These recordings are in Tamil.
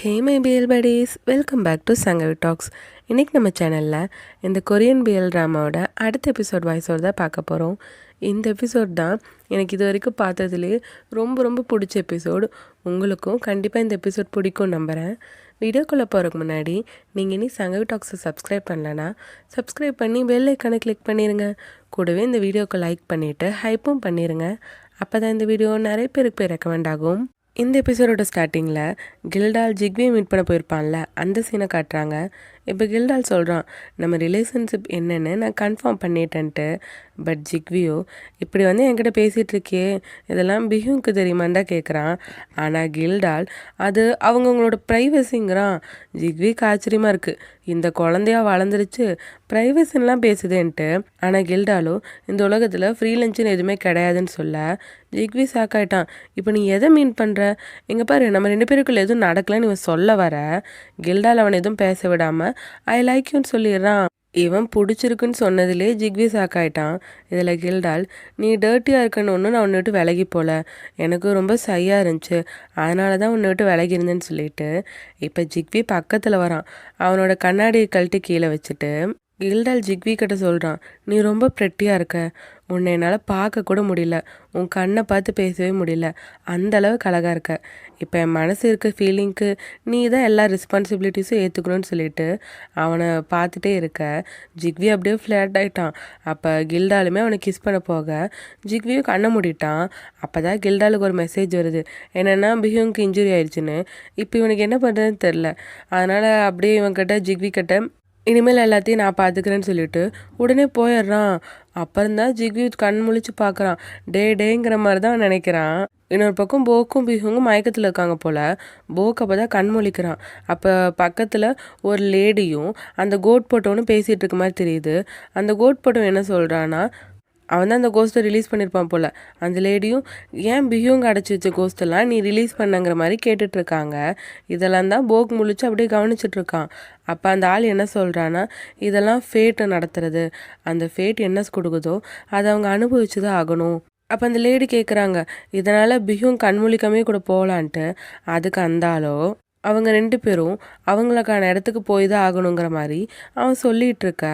ஹே மை பிஎல் buddies, welcome back to Sangavi talks. இன்றைக்கி நம்ம சேனலில் இந்த கொரியன் பிஎல் ட்ராமாவோட அடுத்த எபிசோட் வாய்ஸோடு தான் பார்க்க போகிறோம். இந்த எபிசோட் தான் எனக்கு இது வரைக்கும் பார்த்ததுலேயே ரொம்ப ரொம்ப பிடிச்ச எபிசோடு. உங்களுக்கும் கண்டிப்பாக இந்த எபிசோட் பிடிக்கும் நம்புகிறேன். வீடியோக்குள்ளே போகிறதுக்கு முன்னாடி நீங்கள் இனி சங்கவி டாக்ஸை சப்ஸ்கிரைப் பண்ணலன்னா சப்ஸ்கிரைப் பண்ணி பெல் ஐக்கானை கிளிக் பண்ணிடுங்க. கூடவே இந்த வீடியோக்கு லைக் பண்ணிவிட்டு ஹைப்பும் பண்ணிடுங்க. அப்போ தான் இந்த வீடியோ நிறைய பேருக்கு போய் ரெக்கமெண்ட் ஆகும். இந்த எபிசோடோட ஸ்டார்டிங்கில் கில்டால் ஜிக்வியை மீட் பண்ண போயிருப்பான்ல, அந்த சீனை காட்டுறாங்க. இப்போ கில்டால் சொல்கிறான், நம்ம ரிலேஷன்ஷிப் என்னென்னு நான் கன்ஃபார்ம் பண்ணிட்டேன்ட்டு. பட் ஜிக்வியோ, இப்படி வந்து என்கிட்ட பேசிகிட்டு இருக்கே, இதெல்லாம் பிஹுவுக்கு தெரியுமான்னு தான் கேட்குறான். ஆனால் கில்டால் அது அவங்கவுங்களோட ப்ரைவசிங்கிறான். ஜிக்விக்கு ஆச்சரியமாக இருக்குது, இந்த குழந்தையா வளர்ந்துருச்சு ப்ரைவசின்லாம் பேசுதேன்ட்டு. ஆனால் கில்டாலோ இந்த உலகத்தில் ஃப்ரீ லஞ்சுன்னு எதுவுமே கிடையாதுன்னு சொல்ல ஜிக்வி சாக்காயிட்டான். இப்போ நீ எதை மீன் பண்ணுற? எங்கே பாரு, நம்ம 2 பேருக்குள்ள எதுவும் நடக்கலன்னு இவன் சொல்ல வர கில்டால் அவன் எதுவும் பேச விடாமல் ஐ லைக் யூன்னு சொல்லிடுறான். இவன் பிடிச்சிருக்குன்னு சொன்னதுலே ஜிக்வி சாக்காயிட்டான். இதில் கில்டால், நீ டர்ட்டியாக இருக்கன்னு ஒன்று நான் உன்னை விட்டு விலகி போகல, எனக்கு ரொம்ப சையாக இருந்துச்சு, அதனால தான் உன்னை விட்டு விலகி இருந்தேன்னு சொல்லிட்டு இப்போ ஜிக்வி பக்கத்தில் வரான். அவனோட கண்ணாடியை கழட்டி கீழே வச்சுட்டு கில்டால் ஜிக்வி கிட்ட சொல்கிறான், நீ ரொம்ப ப்ரெட்டியாக இருக்க, உன்னை என்னால் பார்க்க கூட முடியல, உன் கண்ணை பார்த்து பேசவே முடியல, அந்தளவுக்கு அழகாக இருக்க. இப்போ என் மனசு இருக்க ஃபீலிங்க்கு நீ தான் எல்லா ரெஸ்பான்சிபிலிட்டிஸும் ஏற்றுக்கணும்னு சொல்லிட்டு அவனை பார்த்துட்டே இருக்க ஜிக்வி அப்படியே ஃப்ளாட் ஆகிட்டான். அப்போ கில்டாலுமே அவனை கிஸ் பண்ண போக ஜிக்வியும் கண்ணை மூடிட்டான். அப்போ தான் கில்டாலுக்கு ஒரு மெசேஜ் வருது, என்னென்னா பிஹுவுக்கு இன்ஜுரி ஆயிடுச்சுன்னு. இப்போ இவனுக்கு என்ன பண்ணுறதுன்னு தெரில. அதனால் அப்படியே இவன்கிட்ட ஜிக்வி கிட்ட இனிமேல் எல்லாத்தையும் நான் பார்த்துக்கிறேன்னு சொல்லிட்டு உடனே போயிடுறான். அப்புறம்தான் ஜிக்வி கண் முழிச்சு பார்க்குறான். டேங்கிற மாதிரி தான் நினைக்கிறான். இன்னொரு பக்கம் போக்கும் பிஹுங்கும் மயக்கத்தில் இருக்காங்க போல். போக் அப்போ தான் கண் முழிக்கிறான். அப்போ பக்கத்தில் ஒரு லேடியும் அந்த கோட் போட்டவனும் பேசிகிட்டு இருக்க மாதிரி தெரியுது. அந்த கோட் போட்டவன் என்ன சொல்கிறான்னா, அவன் தான் அந்த கோஸ்ட்டை ரிலீஸ் பண்ணியிருப்பான் போல். அந்த லேடியும், ஏன் பிஹுங்க அடைச்சி வச்ச கோஸ்ட்டெல்லாம் நீ ரிலீஸ் பண்ணங்கிற மாதிரி கேட்டுட்ருக்காங்க. இதெல்லாம் தான் போக் முழிச்சு அப்படியே கவனிச்சிட்ருக்கான். அப்போ அந்த ஆள் என்ன சொல்கிறான்னா, இதெல்லாம் ஃபேட்டு நடத்துறது, அந்த ஃபேட் என்ன கொடுக்குதோ அதை அவங்க அனுபவிச்சு தான் ஆகணும். அப்போ அந்த லேடி கேட்குறாங்க, இதனால் பிஹுங் கண்மொழிக்கமே கூட போகலான்ட்டு. அதுக்கு அந்த ஆளோ, அவங்க 2 பேரும் அவங்களுக்கான இடத்துக்கு போய் தான் ஆகணுங்கிற மாதிரி அவன் சொல்லிகிட்டு இருக்க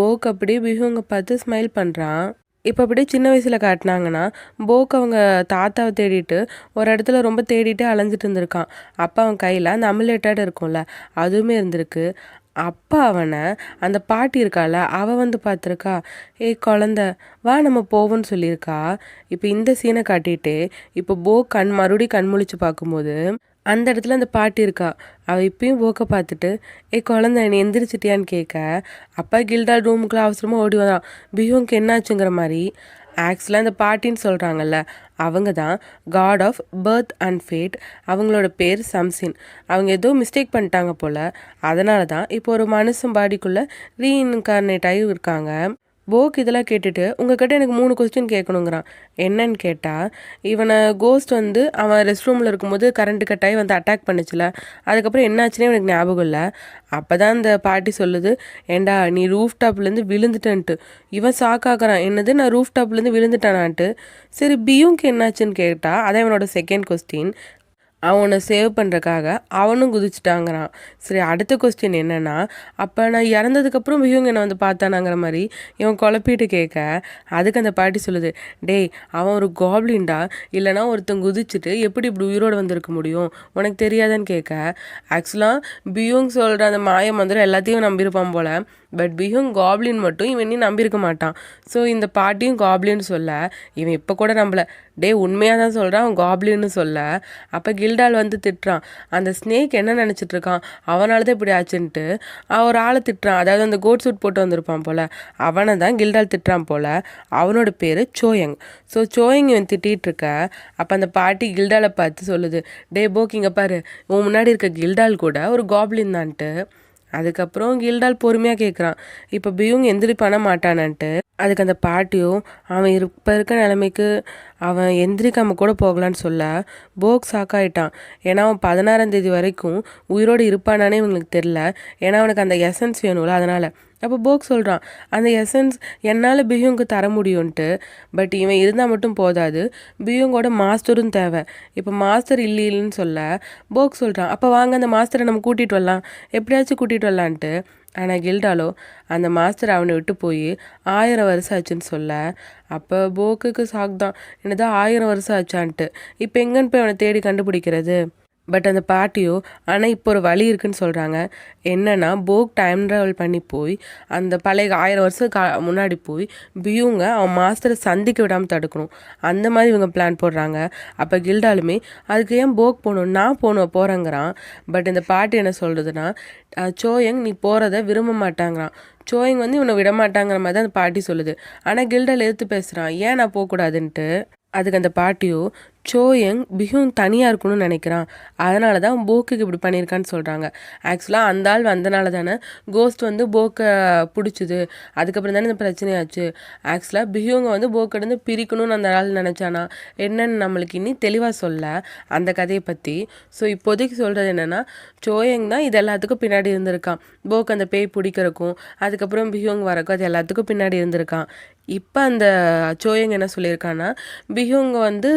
போக் அப்படியே பிஹுங்க பார்த்து ஸ்மைல் பண்ணுறான். இப்போ அப்படியே சின்ன வயசில் காட்டினாங்கன்னா போக் அவங்க தாத்தாவை தேடிட்டு ஒரு இடத்துல ரொம்ப தேடிட்டு அலைஞ்சிட்டு இருந்திருக்கான். அப்போ அவன் கையில் அந்த அமுலேட்டட் இருக்கும்ல, அதுவுமே இருந்திருக்கு. அப்பா அவனை அந்த பாட்டி இருக்கால, அவள் வந்து பார்த்துருக்கா, ஏய் குழந்த வா நம்ம போவோன்னு சொல்லியிருக்கா. இப்போ இந்த சீனை காட்டிட்டு இப்போ போக் மறுபடியும் கண் முழிச்சு பார்க்கும்போது அந்த இடத்துல அந்த பாட்டி இருக்கா. அவள் இப்பயும் போக்க பார்த்துட்டு, குழந்தை நீ எந்திரிச்சிட்டியான்னு கேட்க அப்பா கில்டால் ரூமுக்குள்ள அவசரமாக ஓடி வரான். பிஹுங்க்கு என்னாச்சுங்கிற மாதிரி. ஆக்சுவலாக அந்த பாட்டின்னு சொல்கிறாங்கல்ல, அவங்க தான் god of birth and fate. அவங்களோட பேர் சம்சின். அவங்க ஏதோ மிஸ்டேக் பண்ணிட்டாங்க போல். அதனால தான் இப்போ ஒரு மனுஷன் பாடிக்குள்ளே ரீஇன்கார்னேட் ஆகி இருக்காங்க. போக் இதெல்லாம் கேட்டுட்டு உங்ககிட்ட எனக்கு 3 கொஸ்டின் கேட்கணுங்கிறான். என்னன்னு கேட்டால், இவனை கோஸ்ட் வந்து அவன் ரெஸ்ட் ரூமில் இருக்கும்போது கரண்ட் கட் ஆகி வந்து அட்டாக் பண்ணுச்சுல, அதுக்கப்புறம் என்னாச்சுன்னே எனக்கு ஞாபகம் இல்லை. அப்போ தான் அந்த பாட்டி சொல்லுது, ஏண்டா நீ ரூஃப் டாப்லேருந்து விழுந்துட்டேன்ட்டு. இவன் ஷாக்காகிறான், என்னது நான் ரூஃப் டாப்லேருந்து விழுந்துட்டானான்ட்டு. சரி பியூங்க்கு என்னாச்சுன்னு கேட்டால் அதான் இவனோட செகண்ட் கொஸ்டின். அவனை சேவ் பண்ணுறக்காக அவனும் குதிச்சிட்டாங்கிறான். சரி, அடுத்த கொஸ்டின் என்னென்னா, அப்போ நான் இறந்ததுக்கப்புறம் பிஹுங் என்னை வந்து பார்த்தானாங்கிற மாதிரி இவன் குழப்பிட்டு கேட்க அதுக்கு அந்த பாட்டி சொல்லுது, டேய் அவன் ஒரு காப்ளின்டா, இல்லைனா ஒருத்தன் குதிச்சுட்டு எப்படி இப்படி உயிரோடு வந்திருக்க முடியும், உனக்கு தெரியாதான்னு கேட்க ஆக்சுவலாக பிஹுங் சொல்கிற அந்த மாய மந்திரம் எல்லாத்தையும் நம்பியிருப்பான் போல். பட் பிஹுங் காப்ளின் மட்டும் இவன் இன்னும் நம்பியிருக்க மாட்டான். ஸோ இந்த பாட்டியும் காப்ளின்னு சொல்ல இவன் இப்போ கூட நம்பலை. டே உண்மையாக தான் சொல்கிறான், அவன் காப்ளின்னு சொல்ல. அப்போ கில்டால் வந்து திட்டுறான், அந்த ஸ்னேக் என்ன நினச்சிட்ருக்கான், அவனால தான் இப்படி ஆச்சுன்ட்டு ஒரு ஆளை திட்டுறான். அதாவது அந்த கோட் சூட் போட்டு வந்திருப்பான் போல், அவனை தான் கில்டால் திட்டுறான் போல். அவனோட பேர் சோயங். ஸோ சோயங் இவன் திட்டிகிட்டு இருக்க அப்போ அந்த பாட்டி கில்டாலை பார்த்து சொல்லுது, டே போக் இங்கே பாரு, உன் முன்னாடி இருக்க கில்டால் கூட ஒரு காப்ளின் தான்ட்டு. அதுக்கப்புறம் கில்டால் பொறுமையாக கேட்குறான், இப்போ பியூங் எந்திரி பண்ண மாட்டானான்ட்டு. அதுக்கு அந்த பாட்டியும் அவன் இப்போ இருக்க நிலைமைக்கு அவன் எந்திரிக்காமல் கூட போகலான்னு சொல்ல போக் ஷாக்காயிட்டான். ஏன்னா அவன் 16ஆம் தேதி வரைக்கும் உயிரோடு இருப்பானானே இவங்களுக்கு தெரில. ஏன்னா அவனுக்கு அந்த எசன்ஸ் வேணும்ல, அதனால் அப்போ போக் சொல்கிறான் அந்த எசன்ஸ் என்னால் பியூங்க்கு தர முடியும்ன்ட்டு. பட் இவன் இருந்தால் மட்டும் போதாது, பியூங்கோட மாஸ்டரும் தேவை. இப்போ மாஸ்டர் இல்லைன்னு சொல்ல போக் சொல்கிறான் அப்போ வாங்க அந்த மாஸ்டரை நம்ம கூட்டிகிட்டு வரலாம், எப்படியாச்சும் கூட்டிகிட்டு வரலான்ட்டு. ஆனால் கில்டாலோ அந்த மாஸ்டர் அவனை விட்டு போய் 1000 வருஷம் ஆச்சுன்னு சொல்ல அப்போ போக்குக்கு ஷாக் தான், என்னதான் 1000 வருஷம் ஆச்சான்ட்டு. இப்போ எங்கன்னு போய் அவனை தேடி கண்டுபிடிக்கிறது. பட் அந்த பாட்டியோ ஆனால் இப்போ ஒரு வழி இருக்குன்னு சொல்கிறாங்க. என்னென்னா போக் டைம் ட்ராவல் பண்ணி போய் அந்த பழைய 1000 வருஷம் முன்னாடி போய் பியூங்க அவன் மாஸ்டரை சந்திக்க விடாமல் தடுக்கணும். அந்த மாதிரி இவங்க பிளான் போடுறாங்க. அப்போ கில்டாலுமே அதுக்கு ஏன் போக் போகணும், நான் போகிறேங்கிறான். பட் இந்த பாட்டி என்ன சொல்கிறதுனா சோயங் நீ போகிறத விரும்ப மாட்டாங்கிறான். சோயங் வந்து இவனை விட மாட்டாங்கிற மாதிரி தான் அந்த பாட்டி சொல்லுது. ஆனால் கில்டால் எதிர்த்து பேசுகிறான் ஏன் நான் போகக்கூடாதுன்ட்டு. அதுக்கு அந்த பாட்டியோ சோயங் பிஹுங் தனியாக இருக்கணும்னு நினைக்கிறான், அதனால தான் போக்குக்கு இப்படி பண்ணியிருக்கான்னு சொல்கிறாங்க. ஆக்சுவலாக அந்த ஆள் வந்தனால தானே கோஸ்ட் வந்து போக்கை பிடிச்சிது, அதுக்கப்புறம் தானே இந்த பிரச்சனையாச்சு. ஆக்சுவலாக பிஹுங்கை வந்து போக்கிடந்து பிரிக்கணும்னு அந்த ஆள் நினச்சானா என்னன்னு நம்மளுக்கு இன்னி தெளிவாக சொல்ல அந்த கதையை பற்றி. ஸோ இப்போதைக்கு சொல்கிறது என்னென்னா சோயங் தான் இது எல்லாத்துக்கும் பின்னாடி இருந்திருக்கான். போக் அந்த பேய் பிடிக்கிறக்கும் அதுக்கப்புறம் பிஹுங் வரக்கும் அது எல்லாத்துக்கும் பின்னாடி இருந்திருக்கான். இப்போ அந்த சோயங் என்ன சொல்லியிருக்கான்னா பிஹுங்கை வந்து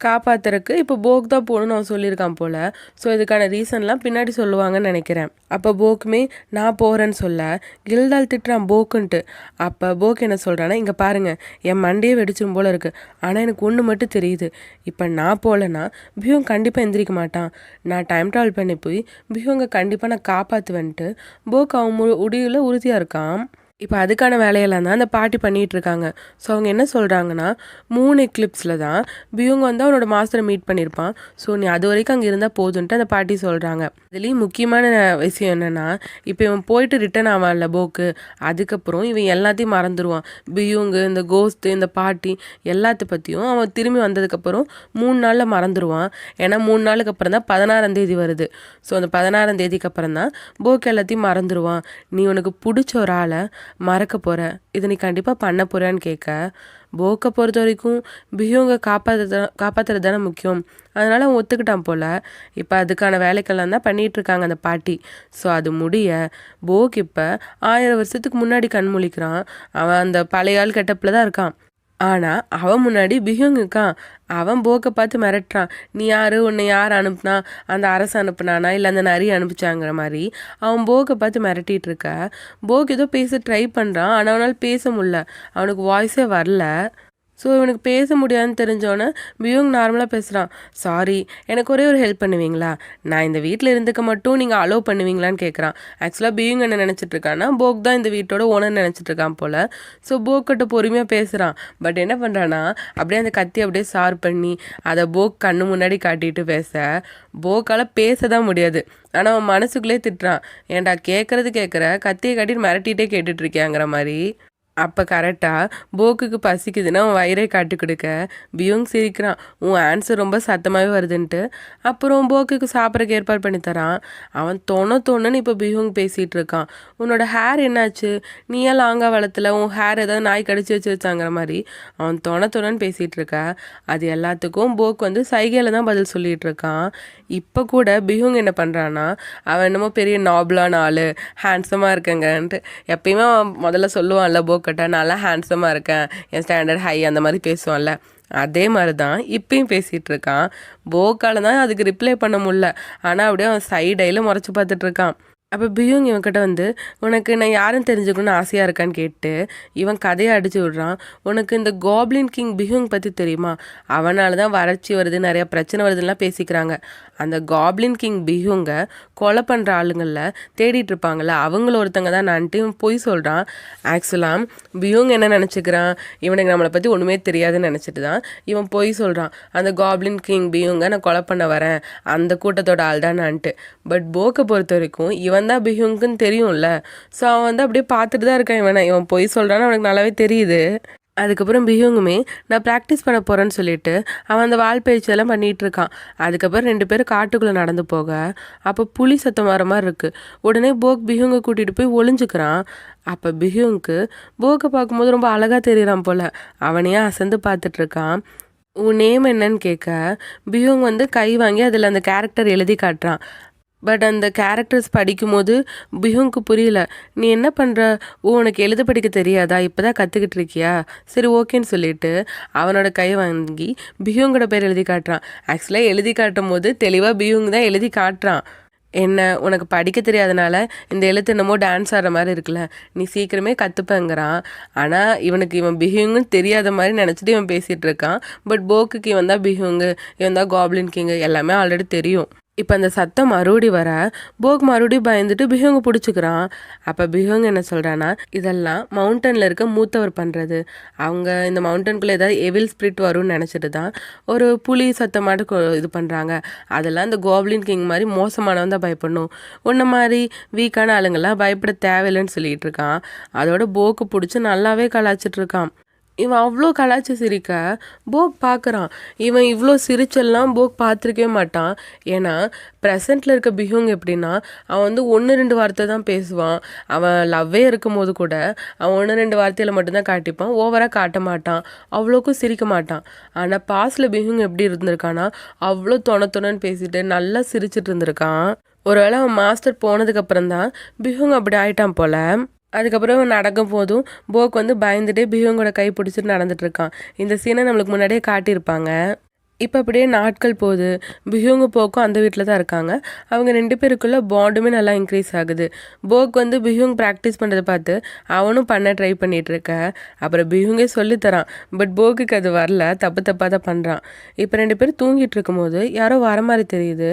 காப்பாத்துறதுக்கு இப்போ போக் தான் போகணும்னு அவன் சொல்லியிருக்கான் போல். ஸோ இதுக்கான ரீசன்லாம் பின்னாடி சொல்லுவாங்கன்னு நினைக்கிறேன். அப்போ போக்குமே நான் போகிறேன்னு சொல்ல கில்டால் திட்டுறான் போக்குன்ட்டு. அப்போ போக் என்ன சொல்கிறான்னா இங்கே பாருங்கள் என் மண்டையே வெடிச்சிடும் போல் இருக்குது, ஆனால் எனக்கு ஒன்று மட்டும் தெரியுது, இப்போ நான் போகலன்னா பியூங் கண்டிப்பாக எந்திரிக்க மாட்டான், நான் டைம் ட்ராவல் பண்ணி போய் பியூங்கை கண்டிப்பாக நான் காப்பாற்றுவேன்ட்டு போக் அவன் முடிவில் உறுதியாக இருக்கான். இப்போ அதுக்கான வேலையெல்லாம் தான் அந்த பாட்டி பண்ணிகிட்டு இருக்காங்க. ஸோ அவங்க என்ன சொல்கிறாங்கன்னா 3 எக்லிப்ஸில் தான் பியூங் வந்து அவனோட மாஸ்டரை மீட் பண்ணியிருப்பான். ஸோ நீ அது வரைக்கும் அங்கே இருந்தால் போதுன்ட்டு அந்த பாட்டி சொல்கிறாங்க. இதுலேயும் முக்கியமான விஷயம் என்னென்னா இப்போ இவன் போயிட்டு ரிட்டன் ஆவான்ல போக்கு, அதுக்கப்புறம் இவன் எல்லாத்தையும் மறந்துடுவான். பியூங்கு இந்த கோஸ்ட்டு இந்த பாட்டி எல்லாத்த பற்றியும் அவன் திரும்பி வந்ததுக்கப்புறம் 3 நாளில் மறந்துடுவான். ஏன்னா 3 நாளுக்கு அப்புறம் தான் 16ஆம் தேதி வருது. ஸோ அந்த 16ஆம் தேதிக்கு அப்புறம் தான் போக்கு எல்லாத்தையும் மறந்துடுவான். நீ உனக்கு பிடிச்ச ஒரு ஆளை மறக்க போகிற, இதை நீ கண்டிப்பாக பண்ண போகிறான்னு கேட்க போக்கை பொறுத்த வரைக்கும் பியூங்கை காப்பாற்றுறது தானே முக்கியம், அதனால் அவன் ஒத்துக்கிட்டான் போல். இப்போ அதுக்கான வேலைக்கெல்லாம் தான் பண்ணிகிட்ருக்காங்க அந்த பாட்டி. ஸோ அது முடிய போக் இப்போ 1000 வருஷத்துக்கு முன்னாடி கண் முழிக்கிறான். அவன் அந்த பழைய ஆள் கெட்டப்பில் தான் இருக்கான். ஆனால் அவன் முன்னாடி பிஹுங் இருக்கான். அவன் போக்கை பார்த்து மிரட்டுறான், நீ யார், உன்னை யார் அனுப்புனா, அந்த அரசு அனுப்புனானா இல்லை அந்த நரி அனுப்பிச்சாங்கிற மாதிரி அவன் போக்கை பார்த்து மிரட்டிகிட்டு இருக்க. போக் ஏதோ பேச ட்ரை பண்ணுறான், ஆனால் அவனால் பேச முடியல, அவனுக்கு வாய்ஸே வரல. ஸோ இவனுக்கு பேச முடியாதுன்னு தெரிஞ்சோன்னே பியூங் நார்மலாக பேசுகிறான். சாரி, எனக்கு ஒரே ஒரு ஹெல்ப் பண்ணுவீங்களா, நான் இந்த வீட்டில் இருந்துக்க மட்டும் நீங்கள் அலோவ் பண்ணுவீங்களான்னு கேட்குறான். ஆக்சுவலாக பியூங் என்ன நினச்சிட்ருக்கான்னா போக் தான் இந்த வீட்டோட ஓனர் நினச்சிட்ருக்கான் போல். ஸோ போக்கிட்ட பொறுமையாக பேசுகிறான். பட் என்ன பண்ணுறான்னா அப்படியே அந்த கத்தி அப்படியே ஷார்ப் பண்ணி அதை போக் கண்ணு முன்னாடி காட்டிட்டு பேச போக்கால் பேச தான் முடியாது. ஆனால் அவன் மனசுக்குள்ளே திட்டுறான், ஏன்டா கேட்குற கத்தியை காட்டிட்டு மிரட்டிகிட்டே கேட்டுட்ருக்கியாங்கிற மாதிரி. அப்போ கரெக்டாக போக்குக்கு பசிக்குதுன்னா அவன் வயிறே காட்டி கொடுக்க பியூங் சிரிக்கிறான், உன் ஆன்சர் ரொம்ப சத்தமாகவே வருதுன்ட்டு. அப்புறம் போக்குக்கு சாப்பிட்றக்கு ஏற்பாடு பண்ணி தரான். அவன் தோணுன்னு இப்போ பியூங் பேசிகிட்டு இருக்கான், உன்னோட ஹேர் என்னாச்சு, நீ ஏன் லாங்கா வளர்த்துல, உன் ஹேர் ஏதாவது நாய் கடிச்சு வச்சாங்கிற மாதிரி அவன் தோணுன்னு பேசிகிட்டு இருக்க. அது எல்லாத்துக்கும் போக் வந்து சைகையில் தான் பதில் சொல்லிகிட்டு இருக்கான். இப்போ கூட பியூங் என்ன பண்ணுறான்னா அவன் என்னமோ பெரிய நாப்லான ஆள், ஹேண்ட்ஸமாக இருக்கங்கன்ட்டு எப்பயுமே அவன் முதல்ல சொல்லுவான்ல போக் கிட்ட, நல்லா ஹேண்ட்ஸமாக இருக்கேன், என் ஸ்டாண்டர்ட் ஹை அந்த மாதிரி பேசுவான்ல, அதே மாதிரி தான் இப்பயும் பேசிகிட்டு இருக்கான். போக்கால் தான் அதுக்கு ரிப்ளை பண்ண முடியல, ஆனால் அப்படியே அவன் சைடையில் முறைச்சி பார்த்துட்டு இருக்கான். அப்போ பியூங் இவன்கிட்ட வந்து உனக்கு நான் யாரும் தெரிஞ்சுக்கணும்னு ஆசையாக இருக்கான்னு கேட்டு இவன் கதையை அடித்து விட்றான். உனக்கு இந்த காப்ளின் கிங் பியூங் பற்றி தெரியுமா, அவனால தான் வறட்சி வருது, நிறையா பிரச்சனை வருதுலாம் பேசிக்கிறாங்க. அந்த காப்ளின் கிங் பியூங்கை கொலை பண்ணுற ஆளுங்களில் தேடிட்டு இருப்பாங்கள்ல, அவங்கள ஒருத்தங்க தான் நான்ட்டு இவன் பொய் சொல்கிறான். ஆக்சுவலாக பியூங் என்ன நினச்சிக்கிறான், இவனுக்கு நம்மளை பற்றி ஒன்றுமே தெரியாதுன்னு நினச்சிட்டு தான் இவன் பொய் சொல்கிறான். அந்த காப்ளின் கிங் பியூங்கை நான் கொலை பண்ண வரேன், அந்த கூட்டத்தோட ஆள் தான் நான்ட்டு. பட் போக்கை பொறுத்த வரைக்கும் இவன் தான் பிஹுங்குன்னு தெரியும்ல. ஸோ அவன் வந்து அப்படியே பார்த்துட்டு தான் இருக்கான், இவன் பொய் சொல்கிறான்னு அவனுக்கு நல்லாவே தெரியுது. அதுக்கப்புறம் பிஹுங்குமே நான் ப்ராக்டிஸ் பண்ண போகிறேன்னு சொல்லிட்டு அவன் அந்த வால் பயிற்சியெல்லாம் பண்ணிகிட்டு இருக்கான். அதுக்கப்புறம் 2 பேரும் காட்டுக்குள்ளே நடந்து போக அப்போ புலி சத்தம் வர மாதிரி இருக்குது. உடனே போக் பிஹுங்கை கூட்டிகிட்டு போய் ஒளிஞ்சுக்கிறான். அப்போ பிஹுங்க்கு போக்கை பார்க்கும்போது ரொம்ப அழகாக தெரியுறான் போல். அவனையே அசந்து பார்த்துட்ருக்கான். உன் நேம் என்னன்னு கேட்க பிஹுங் வந்து கை வாங்கி அதில் அந்த கேரக்டர் எழுதி காட்டுறான். பட் அந்த கேரக்டர்ஸ் படிக்கும்போது பிஹுங்க்கு புரியல. நீ என்ன பண்ணுற? உனக்கு எழுத படிக்க தெரியாதா? இப்போ தான் கற்றுக்கிட்டு இருக்கியா? சரி ஓகேன்னு சொல்லிட்டு அவனோட கையை வாங்கி பிஹுங்கோட பேர் எழுதி காட்டுறான். ஆக்சுவலாக எழுதி காட்டும் போது தெளிவாக பிஹுங் தான் எழுதி காட்டுறான். என்ன, உனக்கு படிக்க தெரியாதனால இந்த எழுத்து என்னமோ டான்ஸ் ஆடுற மாதிரி இருக்குல்ல, நீ சீக்கிரமே கற்றுப்பேங்கிறான். ஆனால் இவன் பிஹுங்குன்னு தெரியாத மாதிரி நினச்சிட்டு இவன் பேசிகிட்டு இருக்கான். பட் போக்குக்கு இவன் தான் பிஹுங்கு, இவன் தான் காப்ளின் கிங்கு எல்லாமே ஆல்ரெடி தெரியும். இப்போ அந்த சத்தம் மறுபடி வர போக் மறுபடியும் பயந்துட்டு பிஹுங்க பிடிச்சிக்கிறான். அப்போ பிஹுங் என்ன சொல்கிறான்னா, இதெல்லாம் மவுண்டனில் இருக்க மூத்தவர் பண்ணுறது. அவங்க இந்த மவுண்டனுக்குள்ளே ஏதாவது எவில் ஸ்பிரிட் வரும்னு நினச்சிட்டு தான் ஒரு புலி சத்தமாட்டு இது பண்ணுறாங்க. அதெல்லாம் இந்த கோப்ளின் கிங் மாதிரி மோசமானவன் தான் பயப்படணும், உன்ன மாதிரி வீக்கான ஆளுங்கள்லாம் பயப்பட தேவையில்லைன்னு சொல்லிகிட்டு இருக்கான். அதோட போக்கு பிடிச்சி நல்லாவே கலாச்சிட்டு இருக்கான். இவன் அவ்வளோ கலாச்சி சிரிக்க போக் பார்க்குறான். இவன் இவ்வளோ சிரிச்செல்லாம் போக் பார்த்துருக்கவே மாட்டான். ஏன்னா ப்ரெசண்ட்டில் இருக்க பிஹுங் எப்படின்னா, அவன் வந்து 1-2 வார்த்தை தான் பேசுவான். அவன் லவ்வே இருக்கும் போது கூட அவன் 1-2 வார்த்தையில் மட்டும்தான் காட்டிப்பான், ஓவராக காட்ட மாட்டான், அவ்வளோக்கும் சிரிக்க மாட்டான். ஆனால் பாஸ்டில் பிஹுங் எப்படி இருந்திருக்கான்னா, அவ்வளோ தொணன்னு பேசிட்டு நல்லா சிரிச்சிட்டு இருந்திருக்கான். ஒருவேளை அவன் மாஸ்டர் போனதுக்கப்புறம் தான் பிஹுங் அப்படி ஆயிட்டான் போல. அதுக்கப்புறம் அவன் நடக்கும் போதும் போக் வந்து பயந்துட்டே பிஹுங்கோட கை பிடிச்சிட்டு நடந்துட்டு இருக்கான். இந்த சீனை நம்மளுக்கு முன்னாடியே காட்டியிருப்பாங்க. இப்போ அப்படியே நாட்கள் போகுது. பிஹுங்கு போக்கும் அந்த வீட்டில் தான் இருக்காங்க. அவங்க 2 பேருக்குள்ள பாண்டுமே நல்லா இன்க்ரீஸ் ஆகுது. போக் வந்து பிஹுங் ப்ராக்டிஸ் பண்ணுறதை பார்த்து அவனும் பண்ண ட்ரை பண்ணிகிட்டு இருக்க. அப்புறம் பிஹுங்கே சொல்லித்தரான். பட் போக்குக்கு அது வரல, தப்பாக தான் பண்ணுறான். இப்போ 2 பேரும் தூங்கிட்டு இருக்கும்போது யாரோ வர மாதிரி தெரியுது.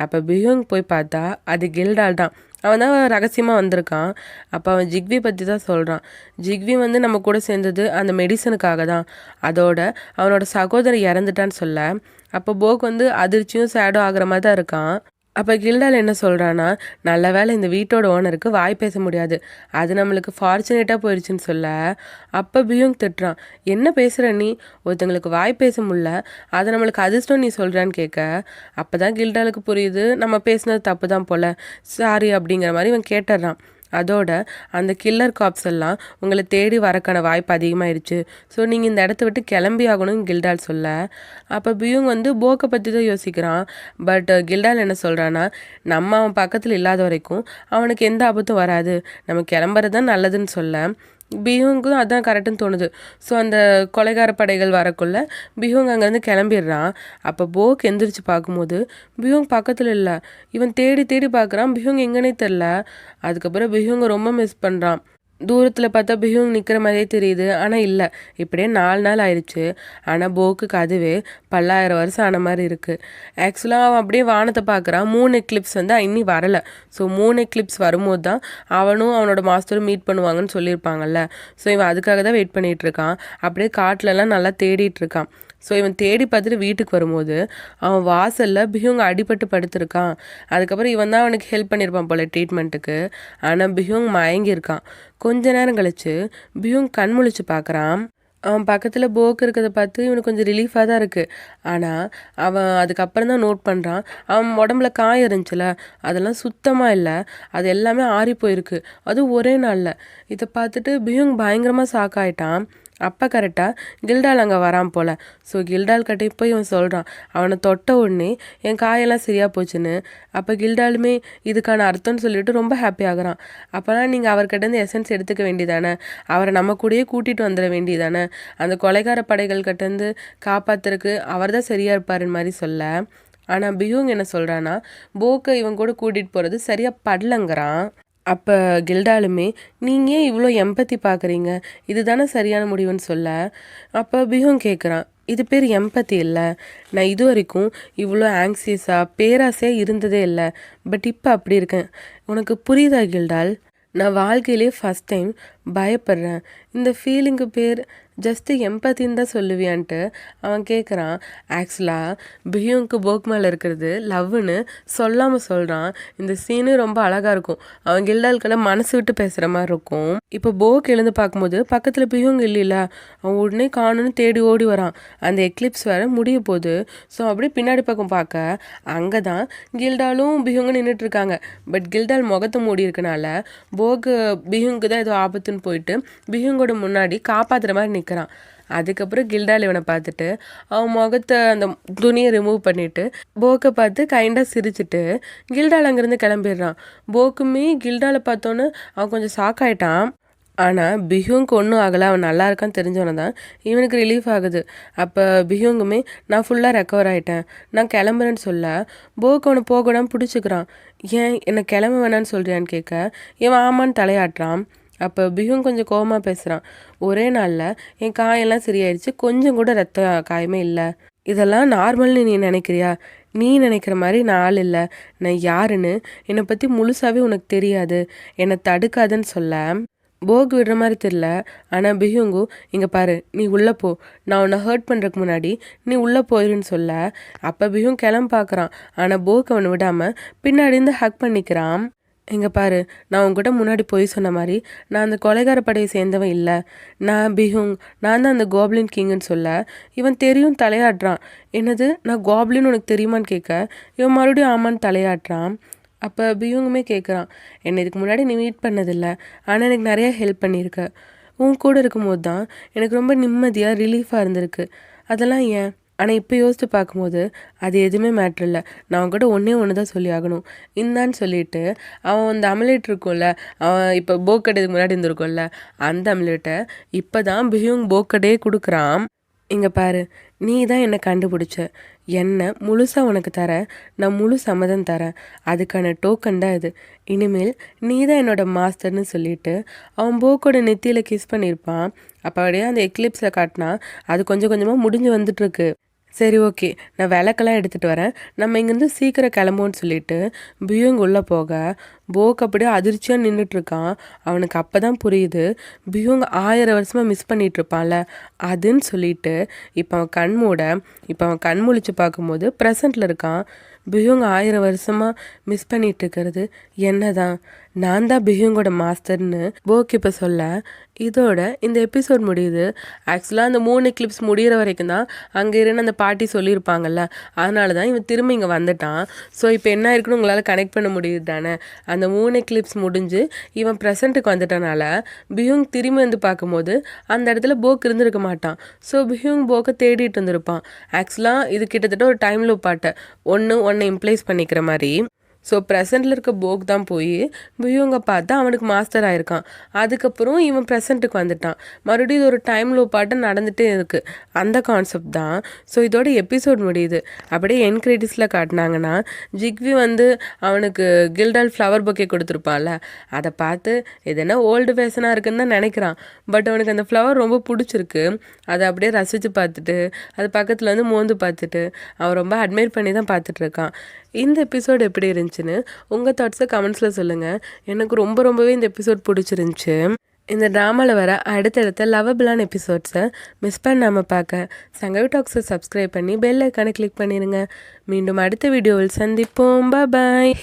அப்போ பிஹுங் போய் பார்த்தா அது கில்டால் தான். அவன் தான் ரகசியமாக வந்திருக்கான். அப்போ அவன் ஜிக்வி பற்றி தான் சொல்கிறான். ஜிக்வி வந்து நம்ம கூட சேர்ந்தது அந்த மெடிசனுக்காக தான். அதோட அவனோட சகோதரி இறந்துட்டான்னு சொல்ல, அப்போ போக் வந்து அதிர்ச்சியும் சேடும் ஆகிற மாதிரி தான் இருக்கான். அப்போ கில்டால் என்ன சொல்கிறான்னா, நல்ல வேளை இந்த வீட்டோட ஓனருக்கு வாய் பேச முடியாது, அது நம்மளுக்கு ஃபார்ச்சுனேட்டாக போயிடுச்சுன்னு சொல்ல, அப்போ பிஹுங் திட்டுறான். என்ன பேசுகிற நீ? ஒருத்தங்களுக்கு வாய் பேச முடியல, அதை நம்மளுக்கு அதிர்ஷ்டம் நீ சொல்கிறான்னு கேட்க, அப்போ தான் கில்டாலுக்கு புரியுது நம்ம பேசுனது தப்பு தான் போல், சாரி அப்படிங்கிற மாதிரி இவன் கேட்டுடுறான். அதோட அந்த கில்லர் காப்ஸ் எல்லாம் உங்களை தேடி வரக்கான வாய்ப்பு அதிகமாகிடுச்சு, ஸோ நீங்கள் இந்த இடத்த விட்டு கிளம்பி ஆகணும்னு கில்டால் சொல்ல, அப்போ பியூங் வந்து போக்கை பற்றி தான் யோசிக்கிறான். பட் கில்டால் என்ன சொல்கிறான்னா, நம்ம அவன் பக்கத்தில் இல்லாத வரைக்கும் அவனுக்கு எந்த ஆபத்தும் வராது, நம்ம கிளம்புறது தான் நல்லதுன்னு சொல்ல, பிஹுங்கும் அதான் கரெக்டுன்னு தோணுது. ஸோ அந்த கொலைகார படைகள் வரக்குள்ள பிஹுங் அங்கேருந்து கிளம்பிடுறான். அப்போ போக் எந்திரிச்சு பார்க்கும்போது பிஹுங் பக்கத்தில் இல்லை. இவன் தேடி தேடி பார்க்குறான், பிஹுங் எங்கன்னே தெரில. அதுக்கப்புறம் பிஹுங்கை ரொம்ப மிஸ் பண்ணுறான். தூரத்தில் பார்த்தா பிஹுங் நிற்கிற மாதிரியே தெரியுது, ஆனால் இல்லை. இப்படியே 4 நாள் ஆயிடுச்சு. ஆனால் போக்குக்கு அதுவே 10,000 வருஷம் ஆன மாதிரி இருக்குது. ஆக்சுவலாக அவன் அப்படியே வானத்தை பார்க்குறான். 3 எக்லிப்ஸ் வந்து இன்னி வரலை. ஸோ 3 எக்லிப்ஸ் வரும்போது தான் அவனும் அவனோட மாஸ்டரும் மீட் பண்ணுவாங்கன்னு சொல்லியிருப்பாங்கல்ல. ஸோ இவன் அதுக்காக தான் வெயிட் பண்ணிகிட்டு இருக்கான். அப்படியே காட்டிலலாம் நல்லா தேடிட்டு இருக்கான். ஸோ இவன் தேடி பார்த்துட்டு வீட்டுக்கு வரும்போது அவன் வாசலில் பிஹுங் அடிபட்டு படுத்திருக்கான். அதுக்கப்புறம் இவன் தான் அவனுக்கு ஹெல்ப் பண்ணியிருப்பான் போல் ட்ரீட்மெண்ட்டுக்கு. ஆனால் பிஹுங் மயங்கியிருக்கான். கொஞ்ச நேரம் கழிச்சு பிஹுங் கண் முழிச்சு பார்க்குறான். அவன் பக்கத்தில் போக்கு இருக்கிறத பார்த்து இவனுக்கு கொஞ்சம் ரிலீஃபாக தான் இருக்குது. ஆனால் அவன் அதுக்கப்புறம் தான் நோட் பண்ணுறான், அவன் உடம்புல காயம் இருந்துச்சுல, அதெல்லாம் சுத்தமாக இல்லை, அது எல்லாமே ஆறி போயிருக்கு, அதுவும் ஒரே நாளில். இதை பார்த்துட்டு பிஹுங் பயங்கரமாக ஷாக் ஆகிட்டான். அப்போ கரெக்டாக கில்டால் அங்கே வரான் போல். ஸோ கில்டால் கிட்டே போய் இவன் சொல்கிறான், அவனை தொட்ட உடனே என் காயெல்லாம் சரியாக போச்சுன்னு. அப்போ கில்டாலுமே இதுக்கான அர்த்தம்னு சொல்லிட்டு ரொம்ப ஹாப்பி ஆகுறான். அப்போனா நீங்கள் அவர்கிட்டேருந்து எசன்ஸ் எடுத்துக்க வேண்டியதானே, அவரை நம்ம கூடயே கூட்டிகிட்டு வந்துட வேண்டியதானே, அந்த கொலைகார படைகள் கிட்டேருந்து காப்பாற்றுறதுக்கு அவர் தான் சரியாக இருப்பாருன்னு மாதிரி சொல்ல. ஆனால் பிஹுங் என்ன சொல்கிறான்னா, போக்கை இவன் கூட கூட்டிகிட்டு போகிறது சரியாக படலங்கிறான். அப்போ கில்டாலுமே நீங்கள் ஏன் இவ்வளோ எம்பத்தி பார்க்குறீங்க, இது தானே சரியான முடிவுன்னு சொல்ல. அப்போ பிஹுங் கேட்குறான், இது பேர் எம்பத்தி இல்லை, நான் இது வரைக்கும் இவ்வளோ ஆங்ஸியஸாக பேராசையாக இருந்ததே இல்லை, பட் இப்போ அப்படி இருக்கேன், உனக்கு புரியுதா கில்டால்? நான் வாழ்க்கையிலே ஃபஸ்ட் டைம் பயப்படுறேன், இந்த ஃபீலிங்கு பேர் ஜஸ்ட்டு எம்பத்தின்னு தான் சொல்லுவியான்ட்டு அவன் கேட்குறான். ஆக்சுவலாக பிஹுங்க்கு போக் மேலே இருக்கிறது லவ்னு சொல்லாமல் சொல்கிறான். இந்த சீனு ரொம்ப அழகாக இருக்கும். அவன் கில்டால்கெல்லாம் மனசு விட்டு பேசுகிற மாதிரி இருக்கும். இப்போ போக் எழுந்து பார்க்கும்போது பக்கத்தில் பிஹுங் இல்லைல்ல, அவன் உடனே காணுன்னு தேடி ஓடி வரான். அந்த எக்லிப்ஸ் வேறு முடிய போகுது. ஸோ அப்படியே பின்னாடி பக்கம் பார்க்க அங்கே தான் கில்டாலும் பிஹுங்கும் நின்றுட்டு இருக்காங்க. பட் கில்டால் முகத்தை மூடி இருக்கனால போக் பிஹுங்க்கு தான் ஏதோ ஆபத்துன்னு போயிட்டு பிஹுங்கோட முன்னாடி காப்பாற்றுற மாதிரி நிற்கிறான். அதுக்கப்புறம் கில்டால் இவனை பார்த்துட்டு அவன் முகத்தை அந்த துணியை ரிமூவ் பண்ணிவிட்டு போக்கை பார்த்து கைண்டாக சிரிச்சிட்டு கில்டால் அங்கேருந்து கிளம்பிடுறான். போக்குமே கில்டாலை பார்த்தோன்னு அவன் கொஞ்சம் ஷாக் ஆகிட்டான். ஆனால் பிஹுங்க்கு ஒன்றும் ஆகலை, அவன் நல்லா இருக்கான்னு தெரிஞ்சவன தான் இவனுக்கு ரிலீஃப் ஆகுது. அப்போ பிஹுங்குமே நான் ஃபுல்லாக ரெக்கவர் ஆகிட்டேன், நான் கிளம்புறேன்னு சொல்ல போக்கு அவனை போகக்கூடாமல் பிடிச்சிக்கிறான். ஏன் என்னை கிளம்ப வேணான்னு சொல்கிறியான்னு கேட்க இவன் ஆமான்னு தலையாட்டுறான். அப்போ பிஹுங் கொஞ்சம் கோபமாக பேசுகிறான். ஒரே நாளில் என் காயெல்லாம் சரியாயிடுச்சு, கொஞ்சம் கூட ரத்த காயமே இல்லை. இதெல்லாம் நார்மல்னு நீ நினைக்கிறியா? நீ நினைக்கிற மாதிரி நான் ஆள் இல்லை. நான் யாருன்னு என்னை பற்றி முழுசாகவே உனக்கு தெரியாது, என்னை தடுக்காதுன்னு சொல்ல போக் விடுற மாதிரி தெரில. ஆனால் பிஹுங்கு இங்கே பாரு, நீ உள்ளே போ, நான் உன்னை ஹர்ட் பண்ணுறதுக்கு முன்னாடி நீ உள்ளே போயிருன்னு சொல்ல அப்போ பிஹுங் கிளம்ப பார்க்குறான். ஆனால் போக் அவனை விடாமல் பின்னாடி இருந்து ஹக் பண்ணிக்கிறான். இங்கே பாரு, நான் உங்ககிட்ட முன்னாடி போய் சொன்ன மாதிரி நான் அந்த கொலைகார படையை சேர்ந்தவன் இல்லை, நான் பிஹுங், நான் தான் அந்த கோப்ளின் கிங்குன்னு சொல்ல இவன் தெரியும் தலையாடுறான். என்னது நான் கோப்ளின் உனக்கு தெரியுமான்னு கேட்க இவன் மறுபடியும் ஆமான்னு தலையாடுறான். அப்போ பிஹுங்குமே கேட்குறான், என்னை இதுக்கு முன்னாடி நீ மீட் பண்ணதில்லை, ஆனால் எனக்கு நிறையா ஹெல்ப் பண்ணியிருக்க. உன் கூட இருக்கும்போது தான் எனக்கு ரொம்ப நிம்மதியாக ரிலீஃபாக இருந்திருக்கு. அதெல்லாம் ஏன்? ஆனால் இப்போ யோசித்து பார்க்கும்போது அது எதுவுமே மேட்ரு இல்லை. நான் அவங்ககிட்ட ஒன்று தான் சொல்லி ஆகணும். இந்தான்னு சொல்லிட்டு அவன் அந்த அமலேட் இருக்கும்ல, அவன் இப்போ போக்கடைக்கு முன்னாடி இருந்திருக்கும்ல, அந்த அமலேட்டை இப்போ தான் பிஹுங் போக்கடையே கொடுக்குறான். இங்கே பாரு, நீ தான் என்னை கண்டுபிடிச்ச, என்னை முழுசாக உனக்கு தர, நான் முழு சம்மதம் தரேன், அதுக்கான டோக்கன் தான் இது. இனிமேல் நீ தான் என்னோட மாஸ்டர்னு சொல்லிட்டு அவன் போக்கோட நெத்தியில் கிஸ் பண்ணியிருப்பான். அப்போ அப்படியே அந்த எக்லிப்ஸில் காட்டினா அது கொஞ்சம் கொஞ்சமாக முடிஞ்சு வந்துட்டுருக்கு. சரி ஓகே, நான் விளக்கெல்லாம் எடுத்துகிட்டு வரேன், நம்ம இங்கேருந்து சீக்கிரம் கிளம்புவோன்னு சொல்லிட்டு பிஹுங் உள்ளே போக போக் அப்படியே அதிர்ச்சியாக நின்றுட்டுருக்கான். அவனுக்கு அப்போ தான் புரியுது பிஹுங் 1000 வருஷமாக மிஸ் பண்ணிகிட்ருப்பான்ல அதுன்னு சொல்லிட்டு இப்போ அவன் கண் முழிச்சு பார்க்கும்போது ப்ரெசண்ட்டில் இருக்கான். பிஹுங் 1000 வருஷமாக மிஸ் பண்ணிகிட்ருக்கிறது என்ன தான், நான் தான் பிஹுங்கோட மாஸ்டர்னு போக் இப்போ சொல்ல இதோட இந்த எபிசோட் முடியுது. ஆக்சுவலாக அந்த 3 கிளிப்ஸ் முடிகிற வரைக்கும் தான் அங்கே இருந்து அந்த பாட்டி சொல்லியிருப்பாங்கல்ல, அதனால தான் இவன் திரும்ப இங்கே வந்துட்டான். ஸோ இப்போ என்ன இருக்குன்னு உங்களால் கனெக்ட் பண்ண முடியுது தானே. அந்த 3 கிளிப்ஸ் முடிஞ்சு இவன் ப்ரெசண்ட்டுக்கு வந்துட்டனால பிஹுங் திரும்பி வந்து பார்க்கும்போது அந்த இடத்துல போக் இருந்திருக்க மாட்டான். ஸோ பிஹுங் போக்கை தேடிட்டு இருந்திருப்பான். ஆக்சுவலாக இது கிட்டத்தட்ட ஒரு டைம் லூப் பாட்டை ஒன்றை இம்ப்ளைஸ் பண்ணிக்கிற மாதிரி. ஸோ ப்ரெசண்ட்டில் இருக்க போக் தான் போய் பிஹுங்கை பார்த்தா அவனுக்கு மாஸ்டர் ஆகிருக்கான். அதுக்கப்புறம் இவன் ப்ரெசண்ட்டுக்கு வந்துட்டான். மறுபடியும் இது ஒரு டைம் லூப் பாட்டு நடந்துகிட்டே இருக்குது, அந்த கான்செப்ட் தான். ஸோ இதோட எபிசோட் முடியுது. அப்படியே என் கிரெடிட்ஸில் காட்டினாங்கன்னா ஜிக்வி வந்து அவனுக்கு கில்டால் ஃப்ளவர் பொக்கே கொடுத்துருப்பான்ல, அதை பார்த்து இது என்ன ஓல்டு ஃபேஷனாக இருக்குன்னு தான் நினைக்கிறான். பட் அவனுக்கு அந்த ஃப்ளவர் ரொம்ப பிடிச்சிருக்கு. அதை அப்படியே ரசித்து பார்த்துட்டு அது பக்கத்தில் வந்து மோந்து பார்த்துட்டு அவன் ரொம்ப அட்மையர் பண்ணி தான் பார்த்துட்ருக்கான். இந்த எபிசோட் எப்படி இருந்துச்சுன்னு உங்கள் தாட்ஸை கமெண்ட்ஸில் சொல்லுங்கள். எனக்கு ரொம்பவே இந்த எபிசோட் பிடிச்சிருந்துச்சு. இந்த ட்ராமாவில் வர அடுத்தடுத்த லவபிளான எபிசோட்ஸை மிஸ் பண்ணாமல் பார்க்க சங்கவி டாக்ஸை சப்ஸ்கிரைப் பண்ணி பெல் ஐக்கானை கிளிக் பண்ணிடுங்க. மீண்டும் அடுத்த வீடியோவில் சந்திப்போம். பாய்.